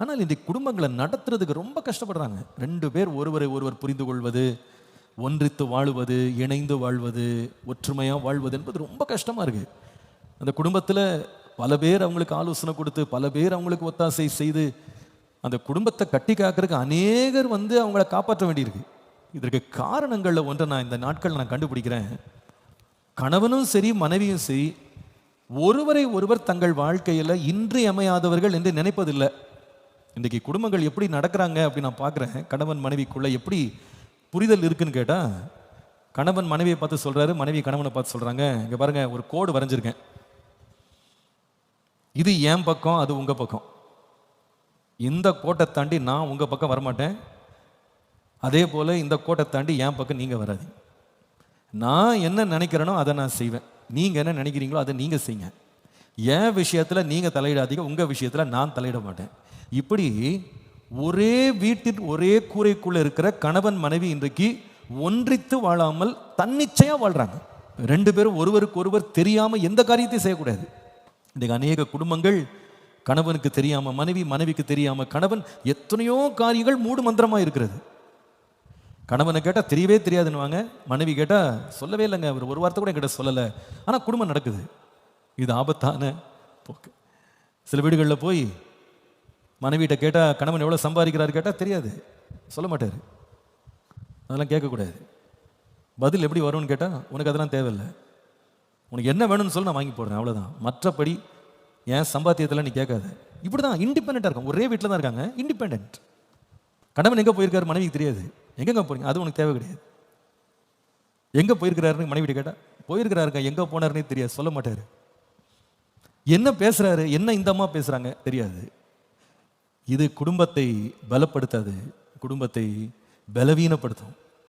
ஆனால் இன்றைக்கு குடும்பங்களை நடத்துறதுக்கு ரொம்ப கஷ்டப்படுறாங்க. 2 பேர் ஒருவரை ஒருவர் புரிந்து கொள்வது, ஒன்றித்து வாழுவது, இணைந்து வாழ்வது, ஒற்றுமையாக வாழ்வது என்பது ரொம்ப கஷ்டமாக இருக்குது. அந்த குடும்பத்தில் பல பேர் அவங்களுக்கு ஆலோசனை கொடுத்து, பல பேர் அவங்களுக்கு ஒத்தாசை செய்து அந்த குடும்பத்தை கட்டி காக்கிறதுக்கு அநேகர் அவங்கள காப்பாற்ற வேண்டியிருக்கு. இதற்கு காரணங்களில் ஒன்றை நான் இந்த நாட்கள் நான் கண்டுபிடிக்கிறேன். கணவனும் சரி மனைவியும் சரி ஒருவரை ஒருவர் தங்கள் வாழ்க்கையில் இன்றியமையாதவர்கள் என்று நினைப்பதில்லை. இன்றைக்கி குடும்பங்கள் எப்படி நடக்கிறாங்க அப்படி நான் பார்க்குறேன். கணவன் மனைவிக்குள்ளே எப்படி புரிதல் இருக்குன்னு கேட்டால், கணவன் மனைவியை பார்த்து சொல்கிறாரு, மனைவி கணவனை பார்த்து சொல்கிறாங்க, இங்கே பாருங்கள் ஒரு கோடு வரைஞ்சிருக்கேன், இது என் பக்கம், அது உங்கள் பக்கம். இந்த கோட்டை தாண்டி நான் உங்கள் பக்கம் வரமாட்டேன், அதே போல் இந்த கோட்டை தாண்டி என் பக்கம் நீங்கள் வராதீங்க. நான் என்ன நினைக்கிறேனோ அதை நான் செய்வேன், நீங்கள் என்ன நினைக்கிறீங்களோ அதை நீங்கள் செய்யுங்க. என் விஷயத்தில் நீங்கள் தலையிடாதீங்க, உங்கள் விஷயத்தில் நான் தலையிட மாட்டேன். இப்படி ஒரே வீட்டில் ஒரே கூரைக்குள்ளே இருக்கிற கணவன் மனைவி இன்றைக்கு ஒன்றித்து வாழாமல் தன்னிச்சையாக வாழ்கிறாங்க. 2 பேரும் ஒருவருக்கு ஒருவர் தெரியாமல் எந்த காரியத்தையும் செய்யக்கூடாது. இன்றைக்கு அநேக குடும்பங்கள் கணவனுக்கு தெரியாமல் மனைவி, மனைவிக்கு தெரியாமல் கணவன், எத்தனையோ காரியங்கள் மூடு மந்திரமாக இருக்கிறது. கணவனை கேட்டால் தெரியவே தெரியாதுன்னுவாங்க, மனைவி கேட்டால் சொல்லவே இல்லைங்க, அவர் ஒரு வார்த்தை கூட என்கிட்ட சொல்லலை. ஆனால் குடும்பம் நடக்குது. இது ஆபத்தான போக்கு. சில வீடுகளில் போய் மனைவிட்ட கேட்டால் கணவன் எவ்வளோ சம்பாதிக்கிறாரு கேட்டால் தெரியாது, சொல்ல மாட்டார். அதெல்லாம் கேட்கக்கூடாது. பதில் எப்படி வரும்னு கேட்டால், உனக்கு அதெல்லாம் தேவையில்லை, உனக்கு என்ன வேணும்னு சொல்லி நான் வாங்கி போடுறேன், அவ்வளோதான், மற்றபடி என் சம்பாத்தியத்தில் நீ கேட்காத. இப்படி தான் இண்டிபெண்ட்டாக இருக்காங்க. ஒரே வீட்டில் தான் இருக்காங்க, இண்டிபெண்ட். கணவன் எங்கே போயிருக்காரு மனைவிக்கு தெரியாது. எங்கெங்க போறீங்க அது உனக்கு தேவை கிடையாது. எங்கே போயிருக்கிறாருன்னு மனைவிட்ட கேட்டால், போயிருக்கிறாருங்க, எங்கே போனாருன்னே தெரியாது, சொல்ல மாட்டார். என்ன பேசுகிறாரு, என்ன இந்த அம்மா பேசுகிறாங்க தெரியாது. இது குடும்பத்தை பலப்படுத்தாது, குடும்பத்தை பலவீனப்படுத்தும்.